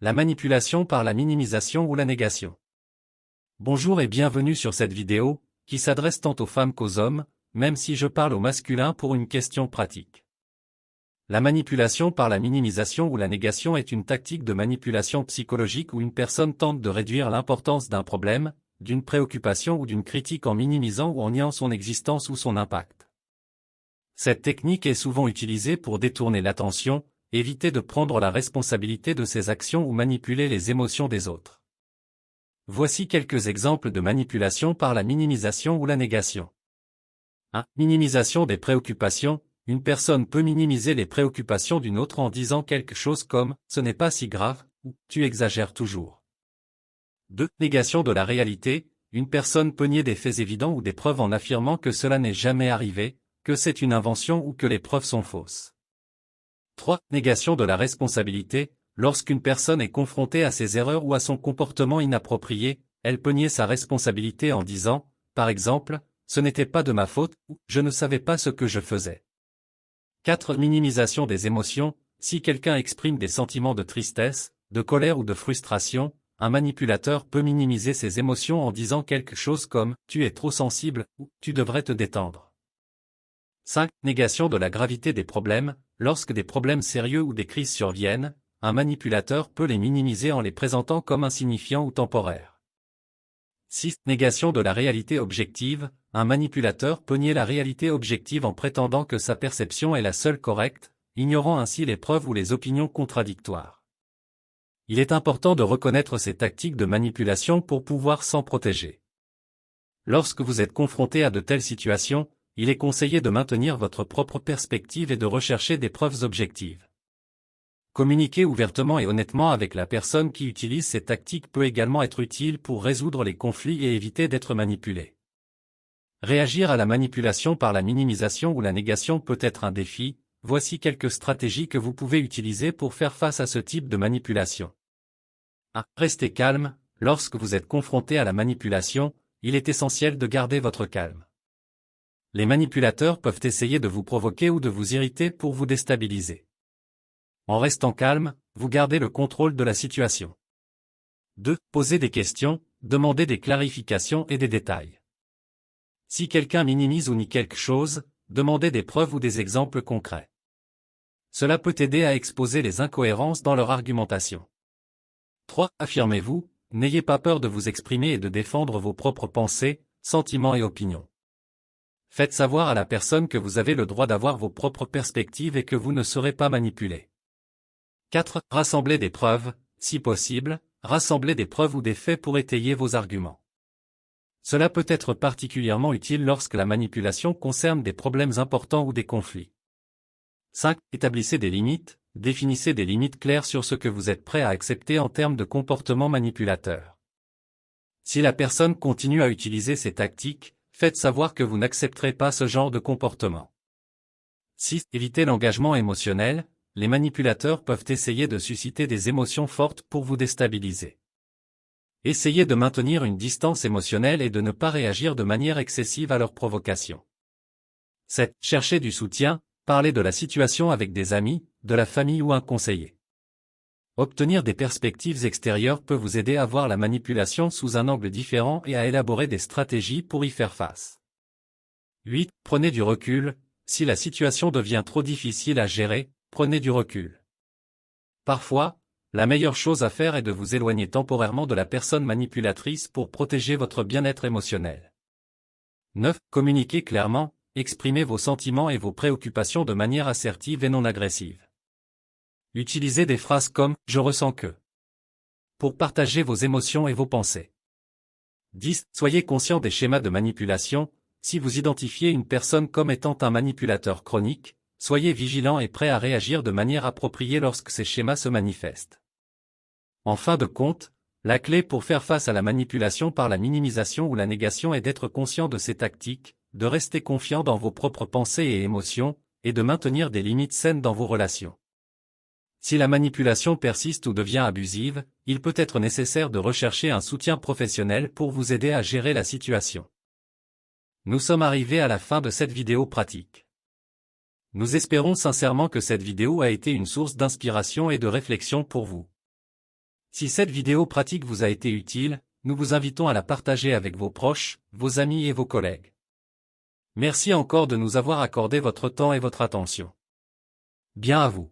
La manipulation par la minimisation ou la négation. Bonjour et bienvenue sur cette vidéo, qui s'adresse tant aux femmes qu'aux hommes, même si je parle au masculin pour une question pratique. La manipulation par la minimisation ou la négation est une tactique de manipulation psychologique où une personne tente de réduire l'importance d'un problème, d'une préoccupation ou d'une critique en minimisant ou en niant son existence ou son impact. Cette technique est souvent utilisée pour détourner l'attention, éviter de prendre la responsabilité de ses actions ou manipuler les émotions des autres. Voici quelques exemples de manipulation par la minimisation ou la négation. 1. Minimisation des préoccupations. Une personne peut minimiser les préoccupations d'une autre en disant quelque chose comme « ce n'est pas si grave » ou « tu exagères toujours ». 2. Négation de la réalité. Une personne peut nier des faits évidents ou des preuves en affirmant que cela n'est jamais arrivé, que c'est une invention ou que les preuves sont fausses. 3. Négation de la responsabilité. Lorsqu'une personne est confrontée à ses erreurs ou à son comportement inapproprié, elle peut nier sa responsabilité en disant, par exemple, « ce n'était pas de ma faute » ou « je ne savais pas ce que je faisais ». 4. Minimisation des émotions. Si quelqu'un exprime des sentiments de tristesse, de colère ou de frustration, un manipulateur peut minimiser ses émotions en disant quelque chose comme « tu es trop sensible » ou « tu devrais te détendre ». 5. Négation de la gravité des problèmes. Lorsque des problèmes sérieux ou des crises surviennent, un manipulateur peut les minimiser en les présentant comme insignifiants ou temporaires. 6. Négation de la réalité objective. Un manipulateur peut nier la réalité objective en prétendant que sa perception est la seule correcte, ignorant ainsi les preuves ou les opinions contradictoires. Il est important de reconnaître ces tactiques de manipulation pour pouvoir s'en protéger. Lorsque vous êtes confronté à de telles situations, il est conseillé de maintenir votre propre perspective et de rechercher des preuves objectives. Communiquer ouvertement et honnêtement avec la personne qui utilise ces tactiques peut également être utile pour résoudre les conflits et éviter d'être manipulé. Réagir à la manipulation par la minimisation ou la négation peut être un défi. Voici quelques stratégies que vous pouvez utiliser pour faire face à ce type de manipulation. 1. Restez calme. Lorsque vous êtes confronté à la manipulation, il est essentiel de garder votre calme. Les manipulateurs peuvent essayer de vous provoquer ou de vous irriter pour vous déstabiliser. En restant calme, vous gardez le contrôle de la situation. 2. Posez des questions, demandez des clarifications et des détails. Si quelqu'un minimise ou nie quelque chose, demandez des preuves ou des exemples concrets. Cela peut aider à exposer les incohérences dans leur argumentation. 3. Affirmez-vous, n'ayez pas peur de vous exprimer et de défendre vos propres pensées, sentiments et opinions. Faites savoir à la personne que vous avez le droit d'avoir vos propres perspectives et que vous ne serez pas manipulé. 4. Rassemblez des preuves, si possible, rassemblez des preuves ou des faits pour étayer vos arguments. Cela peut être particulièrement utile lorsque la manipulation concerne des problèmes importants ou des conflits. 5. Établissez des limites, définissez des limites claires sur ce que vous êtes prêt à accepter en termes de comportement manipulateur. Si la personne continue à utiliser ces tactiques, faites savoir que vous n'accepterez pas ce genre de comportement. 6. Évitez l'engagement émotionnel. Les manipulateurs peuvent essayer de susciter des émotions fortes pour vous déstabiliser. Essayez de maintenir une distance émotionnelle et de ne pas réagir de manière excessive à leurs provocations. 7. Cherchez du soutien, parlez de la situation avec des amis, de la famille ou un conseiller. Obtenir des perspectives extérieures peut vous aider à voir la manipulation sous un angle différent et à élaborer des stratégies pour y faire face. 8. Prenez du recul. Si la situation devient trop difficile à gérer, prenez du recul. Parfois, la meilleure chose à faire est de vous éloigner temporairement de la personne manipulatrice pour protéger votre bien-être émotionnel. 9. Communiquez clairement, exprimez vos sentiments et vos préoccupations de manière assertive et non agressive. Utilisez des phrases comme « je ressens que » pour partager vos émotions et vos pensées. 10. Soyez conscient des schémas de manipulation. Si vous identifiez une personne comme étant un manipulateur chronique, soyez vigilant et prêt à réagir de manière appropriée lorsque ces schémas se manifestent. En fin de compte, la clé pour faire face à la manipulation par la minimisation ou la négation est d'être conscient de ces tactiques, de rester confiant dans vos propres pensées et émotions, et de maintenir des limites saines dans vos relations. Si la manipulation persiste ou devient abusive, il peut être nécessaire de rechercher un soutien professionnel pour vous aider à gérer la situation. Nous sommes arrivés à la fin de cette vidéo pratique. Nous espérons sincèrement que cette vidéo a été une source d'inspiration et de réflexion pour vous. Si cette vidéo pratique vous a été utile, nous vous invitons à la partager avec vos proches, vos amis et vos collègues. Merci encore de nous avoir accordé votre temps et votre attention. Bien à vous.